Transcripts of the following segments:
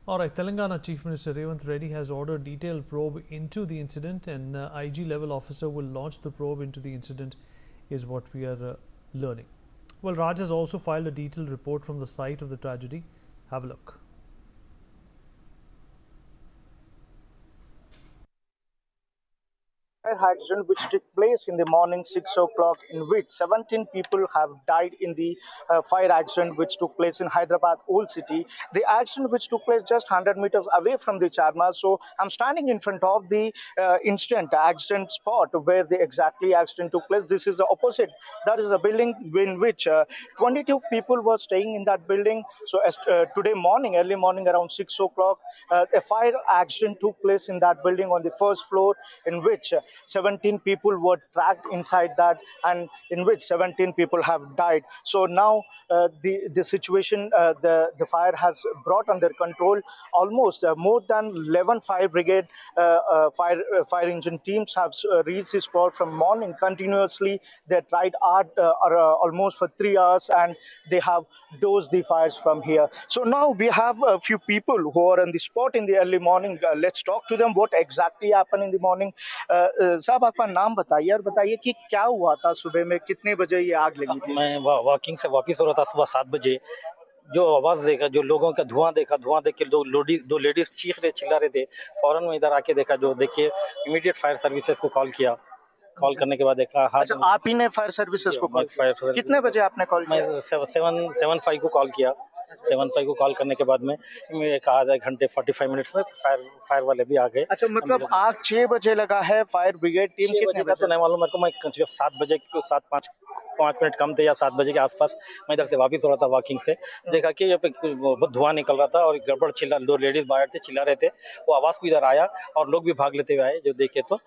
All right, Telangana Chief Minister Revanth Reddy has ordered detailed probe into the incident, and IG level officer will launch the probe into the incident, is what we are learning. Well, Raj has also filed a detailed report from the site of the tragedy. Have a look. Fire accident which took place in the morning 6 o'clock, in which 17 people have died in the fire accident which took place in Hyderabad Old City. The accident which took place just 100 meters away from the Charma. So I'm standing in front of the accident spot where the exactly accident took place. This is the opposite. That is a building in which 22 people were staying in that building. So as, today morning, early morning around 6 o'clock, a fire accident took place in that building on the first floor, in which 17 people were trapped inside that, and in which 17 people have died. So now the situation, the fire has brought under control. Almost more than 11 fire brigade fire engine teams have reached the spot from morning continuously. They tried hard almost for 3 hours, and they have dosed the fires from here. So now we have a few people who are on the spot in the early morning. Let's talk to them what exactly happened in the morning. साहब, आपका नाम बताइए और बताइए कि क्या हुआ था सुबह में, कितने बजे ये आग लगी थी? मैं वॉकिंग से वापस हो रहा था सुबह 7 बजे। जो आवाज़ देखा, जो लोगों का धुआं देखा, धुआं देख के दो लेडीज चिल्ला रहे थे। फौरन में इधर आके देखा, जो देख के इमीडिएट फायर सर्विसेज को कॉल किया। कॉल करने के बाद देखा अच्छा, आप ही ने फायर सर्विसेज को कॉल किया? कितने बजे आपने कॉल मैं किया? 775 को कॉल किया। 75 को कॉल करने के बाद में एक आधा घंटे 45 मिनट्स में फायर वाले भी आ गए। अच्छा, मतलब आग 6 बजे लगा है, फायर ब्रिगेड टीम कितने का तो बजे? नहीं मालूम मेरे को। मैं जब 7 बजे को 7 5 मिनट कम थे या 7 बजे के आसपास मैं इधर से वापस हो रहा था वॉकिंग से। देखा कि यहाँ पे बहुत धुआं निकल रहा था और गड़बड़ दो लेडीज बाहर थे, चिल्ला रहे थे। वो आवाज़ को इधर आया और लोग भी भाग लेते हुए आए जो देखे। तो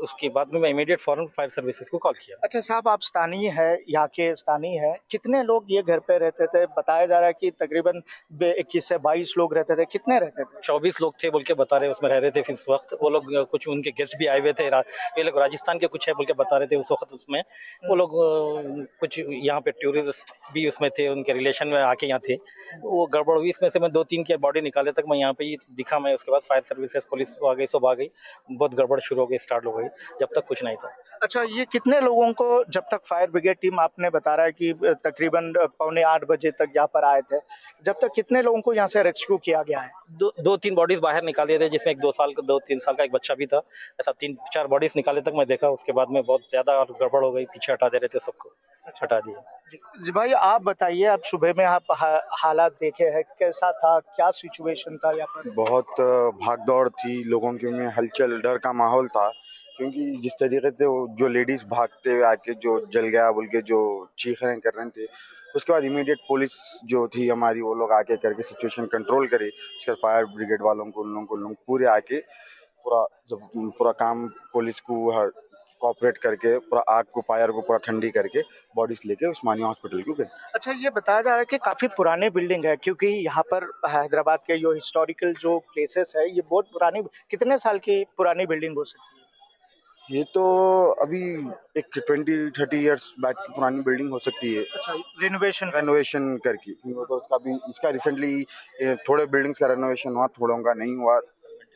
उसके बाद में मैं इमीडिएट फौरन फायर सर्विसेज को कॉल किया। अच्छा साहब, आप स्थानीय है, यहाँ के स्थानीय है, कितने लोग ये घर पे रहते थे? बताया जा रहा है कि तकरीबन 21 से 22 लोग रहते थे। कितने रहते थे? 24 लोग थे बोल के बता रहे, उसमें रह रहे थे फिर इस वक्त। वो लोग कुछ उनके गेस्ट भी आए हुए थे। ये लोग राजस्थान के कुछ है बोल के बता रहे थे उस वक्त। उसमें वो लोग कुछ यहाँ पे टूरिस्ट भी उसमें थे, उनके रिलेशन में आके यहाँ थे। वो गड़बड़ हुई, इसमें से मैं 2-3 की बॉडी निकाले तक मैं यहाँ पे ही दिखा। मैं उसके बाद फायर सर्विसेज पुलिस आ गई, सब आ गई। बहुत गड़बड़ शुरू हो गई, स्टार्ट हो गई, जब तक कुछ नहीं था। अच्छा, ये कितने लोगों को, जब तक फायर ब्रिगेड टीम, आपने बता रहा है कि तकरीबन 7:45 बजे तक यहाँ पर आए थे, जब तक कितने लोगों को यहाँ से रेस्क्यू किया गया है? 2-3 बॉडीज बाहर निकाले थे, जिसमें एक 2-3 साल का एक बच्चा भी था। ऐसा 3-4 बॉडीज निकाले तक मैं देखा। उसके बाद में बहुत ज्यादा गड़बड़ हो गई, पीछे हटा दे रहे थे सबको, हटा दिया। जी भाई, आप बताइए, आप सुबह में आप हालात देखे हैं, कैसा था, क्या सिचुएशन था यहाँ पर? बहुत भाग दौड़ थी, लोगों के में हलचल, डर का माहौल था। क्योंकि जिस तरीके से वो जो लेडीज भागते हुए आके जो जल गया बोल के जो चीख रहे कर रहे थे, उसके बाद इमीडिएट पुलिस जो थी हमारी, वो लोग आके करके सिचुएशन कंट्रोल करी। उसके बाद फायर ब्रिगेड वालों को, उन लोग पूरे आके पूरा जब पूरा काम पुलिस को कोऑपरेट करके पूरा आग को, फायर को पूरा ठंडी करके बॉडीज लेके उस्मानिया हॉस्पिटल को गए। अच्छा, ये बताया जा रहा है कि काफ़ी पुरानी बिल्डिंग है, क्योंकि यहाँ पर हैदराबाद के जो हिस्टोरिकल जो प्लेसेस है, ये बहुत पुरानी, कितने साल की पुरानी बिल्डिंग हो सकती है? ये तो अभी एक 20-30 इयर्स बैक की पुरानी बिल्डिंग हो सकती है। अच्छा, रेनोवेशन करके, तो उसका भी, इसका रिसेंटली थोड़े बिल्डिंग्स का रेनोवेशन हुआ, थोड़ों का नहीं हुआ।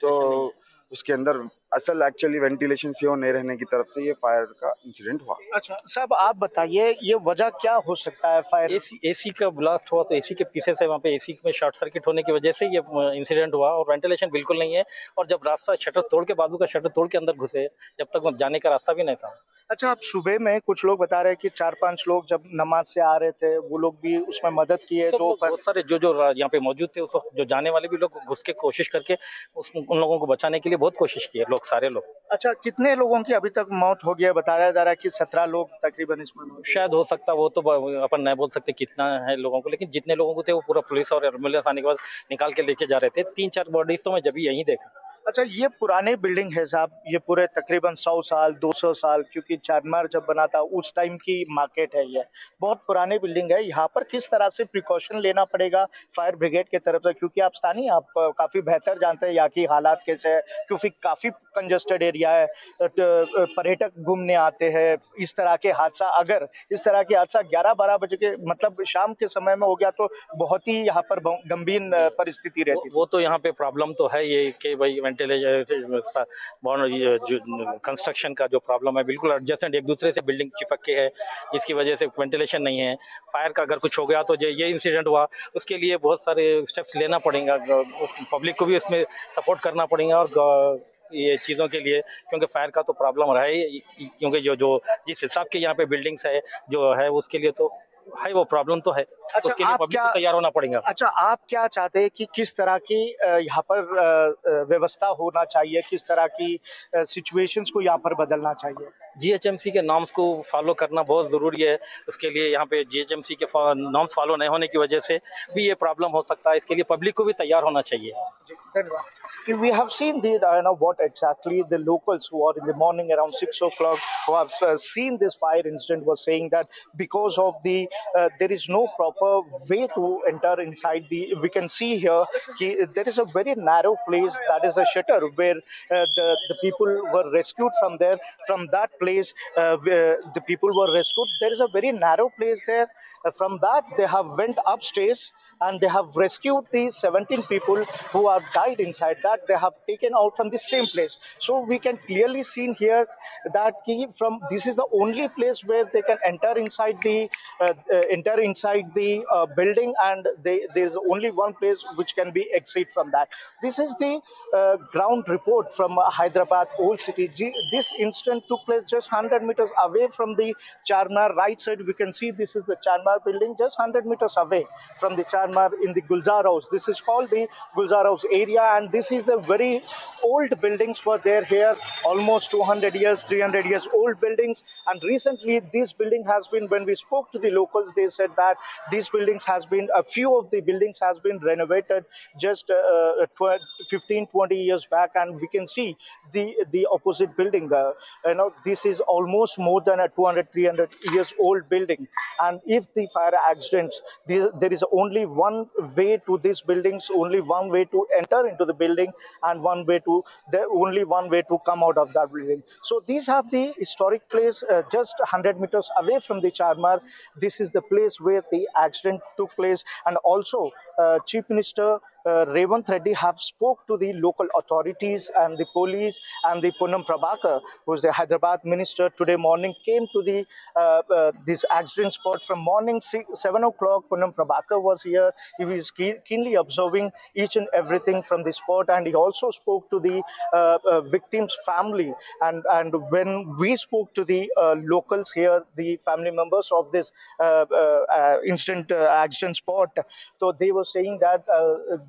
तो उसके अंदर असल एक्चुअली वेंटिलेशन से नहीं रहने की तरफ से ये फायर का इंसिडेंट हुआ। अच्छा साहब, आप बताइए, ये वजह क्या हो सकता है फायर? एसी का ब्लास्ट हुआ, तो एसी के पीसेस है वहाँ पे। एसी में शॉर्ट सर्किट होने की वजह से ये इंसिडेंट हुआ। और वेंटिलेशन बिल्कुल नहीं है। और जब रास्ता शटर तोड़ के, बाजू का शटर तोड़ के अंदर घुसे, जब तक जाने का रास्ता भी नहीं था। अच्छा, आप सुबह में कुछ लोग बता रहे हैं कि 4-5 लोग जब नमाज से आ रहे थे, वो लोग भी उसमें मदद किए। जो बहुत सारे जो यहाँ पे मौजूद थे उस वक्त, जो जाने वाले भी लोग घुस के कोशिश करके उन लोगों को बचाने के लिए बहुत कोशिश की लोग, सारे लोग। अच्छा, कितने लोगों की अभी तक मौत हो गई है? बताया जा रहा है कि 17 लोग तकरीबन इसमें मौत हुए। शायद हो सकता, वो तो अपन नहीं बोल सकते कितना है लोगों को, लेकिन जितने लोगों को थे वो पूरा पुलिस और एम्बुलेंस आने के बाद निकाल के लेके जा रहे थे। 3-4 बॉडीज तो मैं जब यहीं देखा। अच्छा, ये पुराने बिल्डिंग है साहब, ये पूरे तकरीबन 100 साल 200 साल, क्योंकि चारमीनार जब बना था उस टाइम की मार्केट है ये। बहुत पुरानी बिल्डिंग है। यहाँ पर किस तरह से प्रिकॉशन लेना पड़ेगा फायर ब्रिगेड की तरफ से, क्योंकि आप स्थानीय, आप काफ़ी बेहतर जानते हैं यहाँ की हालात कैसे है, क्योंकि काफ़ी कंजस्टेड एरिया है, पर्यटक घूमने आते हैं। इस तरह के हादसा, अगर इस तरह के हादसा 11-12 बजे के मतलब शाम के समय में हो गया तो बहुत ही यहाँ पर गंभीर परिस्थिति रहती वो तो यहाँ पे प्रॉब्लम तो है ये कि भाई वेंटिलेशन जो कंस्ट्रक्शन का जो प्रॉब्लम है, बिल्कुल एडजेसेंट एक दूसरे से बिल्डिंग चिपक के है, जिसकी वजह से वेंटिलेशन नहीं है। फायर का अगर कुछ हो गया तो ये इंसिडेंट हुआ, उसके लिए बहुत सारे स्टेप्स लेना पड़ेगा, पब्लिक को भी इसमें सपोर्ट करना पड़ेगा और ये चीज़ों के लिए, क्योंकि फायर का तो प्रॉब्लम रहा है, क्योंकि जो जिस हिसाब के यहाँ पे बिल्डिंग्स है जो है उसके लिए तो है, वो प्रॉब्लम तो है। अच्छा, उसके लिए आप पब्लिक क्या को तैयार होना पड़ेगा। अच्छा, आप क्या चाहते हैं कि किस तरह की यहाँ पर व्यवस्था होना चाहिए, किस तरह की सिचुएशंस को यहाँ पर बदलना चाहिए? जीएचएमसी के नॉर्म्स को फॉलो करना बहुत ज़रूरी है। उसके लिए यहाँ पे जीएचएमसी के नॉर्म्स फॉलो नहीं होने की वजह से भी ये प्रॉब्लम हो सकता है। इसके लिए पब्लिक को भी तैयार होना चाहिए। We have seen what exactly the locals who are in the morning around 6 o'clock who have seen this fire incident was saying that because of there is no proper way to enter inside we can see here there is a very narrow place, that is a shutter where the people were rescued from there. From that place where the people were rescued, there is a very narrow place there. From that they have went upstairs and they have rescued these 17 people who have died inside that. They have taken out from the same place. So we can clearly see here that this is the only place where they can enter inside the building, and there is only one place which can be exit from that. This is the ground report from Hyderabad Old City. This incident took place just 100 meters away from the Charminar. Right side we can see this is the Charminar building, just 100 meters away from the Charminar in the Gulzar House. This is called the Gulzar House area, and this is a very old buildings were there here, almost 200 years, 300 years old buildings. And recently this building has been, when we spoke to the locals, they said that these buildings has been, a few of the buildings has been renovated just 15-20 years back, and we can see the opposite building. This is almost more than a 200-300 years old building, and if the fire accidents, there is only one way to these buildings, only one way to enter into the building, and only one way to come out of that building. So these have the historic place just 100 meters away from the Charminar. This is the place where the accident took place, and also Chief Minister Revant Reddy have spoke to the local authorities and the police, and the Poonam Prabhakar, who is the Hyderabad minister, today morning came to this accident spot from morning 7 o'clock. Poonam Prabhakar was here. He was keenly observing each and everything from the spot, and he also spoke to the victim's family. And when we spoke to the locals here, the family members of this accident spot, so they were saying that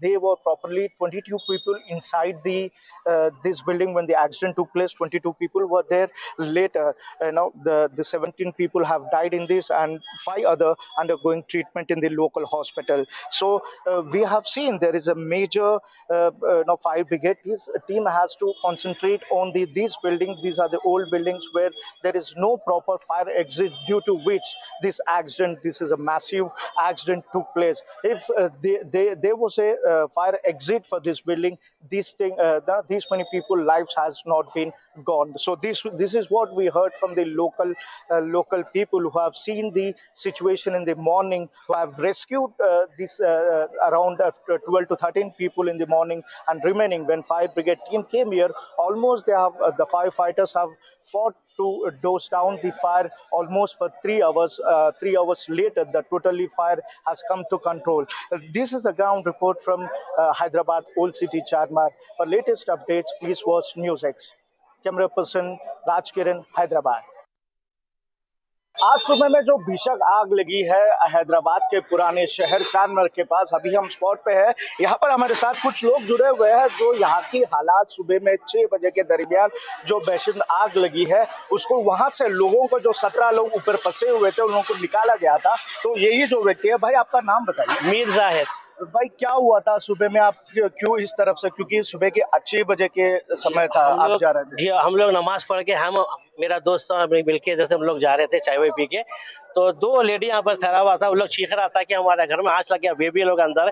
they were properly 22 people inside this building when the accident took place. 22 people were there. Later, the 17 people have died in this, and 5 other undergoing treatment in the local hospital. So we have seen there is a major fire brigade. This team has to concentrate on these buildings. These are the old buildings where there is no proper fire exit, due to which this is a massive accident took place. If there was a fire exit for this building, these many people lives has not been gone. So this is what we heard from the local people who have seen the situation in the morning, who have rescued around 12 to 13 people in the morning, and remaining when fire brigade team came here, almost the firefighters have fought to dose down the fire almost for 3 hours. 3 hours later, the totally fire has come to control. This is a ground report from Hyderabad Old City Charminar. For latest updates, please watch NewsX. Camera person Raj Kiran, Hyderabad. आज सुबह में जो भीषण आग लगी है हैदराबाद के पुराने शहर चारमीनार के पास, अभी हम स्पॉट पे हैं। यहाँ पर हमारे साथ कुछ लोग जुड़े हुए हैं जो यहाँ की हालात, सुबह में 6 बजे के दरमियान जो भीषण आग लगी है उसको, वहाँ से लोगों को, जो 17 लोग ऊपर फंसे हुए थे, उन लोगों को निकाला गया था। तो यही जो व्यक्ति है, भाई आपका नाम बताइए। मीर जाहिद। भाई क्या हुआ था सुबह में, आप क्यों इस तरफ से, क्योंकि सुबह के 6 बजे के समय था, आप जा रहे थे? जी हम लोग नमाज पढ़ के मेरा दोस्त और मिल के जैसे हम लोग जा रहे थे चाय वाय पी के, तो 2 लेडी यहाँ पर ठहरा हुआ था। वो लोग चीख रहा था कि हमारे घर में आँच लग गया, बेबी लोग अंदर।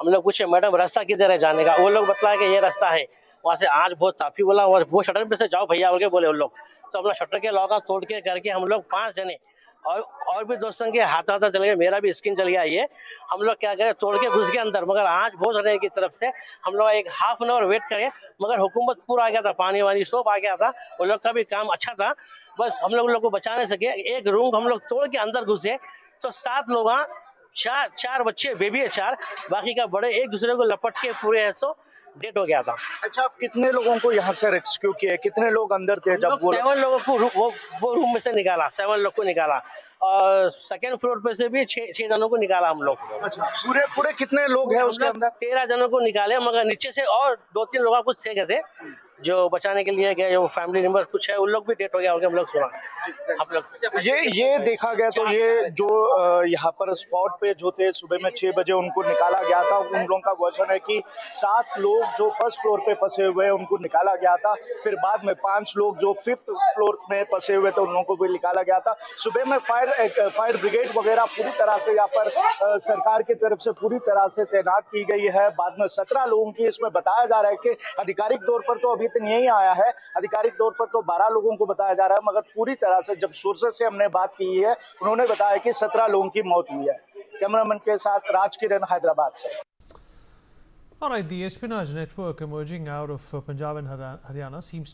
हम लोग पूछे मैडम रास्ता किधर है जाने का, वो लोग बताया कि ये रास्ता है, वहाँ से आँच बहुत काफी बोला, और वो शटर पे से जाओ भैया बोल के बोले वो लोग। तो हम लोग शटर के लॉक तोड़ के करके हम लोग 5 जने और भी दोस्तों के हाथ चल गए, मेरा भी स्किन चल गया। ये हम लोग क्या करें, तोड़ के घुस गए अंदर, मगर आँच बहुत रहने की तरफ से हम लोग एक हाफ एन आवर वेट करे, मगर हुकूमत पूरा आ गया था, पानी वानी सब आ गया था, वो लोग का भी काम अच्छा था। बस हम लोग को बचा नहीं सके। एक रूम हम लोग तोड़ के अंदर घुसे तो 7 लोग, चार बच्चे, बेबी है 4, बाकी का बड़े एक दूसरे को लपट के पूरे है सो डेट हो गया था। अच्छा, आप कितने लोगों को यहाँ से रेस्क्यू किए, कितने लोग अंदर थे जब वो 7 लोगों को वो रूम में से निकाला, 7 लोग को निकाला, और सेकेंड फ्लोर पे से भी 6 जनों को निकाला हम लोग। अच्छा, पूरे कितने लोग हैं उसके अंदर? 13 जनों को निकाले, मगर नीचे से और 2-3 लोग कुछ थे गए थे जो बचाने के लिए गए, जो फैमिली मेंबर कुछ है उन लोग भी डेट हो गया, हम लोग सुना। हम लोग ये देखा गया तो ये जो यहाँ पर स्पॉट पे जो थे सुबह में 6 बजे उनको निकाला गया था, उन लोगों का वर्जन है कि 7 लोग जो फर्स्ट फ्लोर पे फंसे हुए हैं उनको निकाला गया था, फिर बाद में 5 लोग जो 5th फ्लोर में फंसे हुए थे उन लोगों को भी निकाला गया था। सुबह में फायर ब्रिगेड वगैरह पूरी तरह से यहाँ पर सरकार की तरफ से पूरी तरह से तैनात की गई है। बाद में 17 लोगों की इसमें बताया जा रहा है कि आधिकारिक तौर पर तो अभी तक नहीं आया है, आधिकारिक तौर पर तो 12 लोगों को बताया जा रहा है, मगर पूरी तरह से जब सोर्सेस से हमने बात की है उन्होंने बताया कि 17 लोगों की मौत हुई है। कैमरामैन के साथ राजकिरण, हैदराबाद से। All right, the espionage network emerging out of Punjab and Haryana seems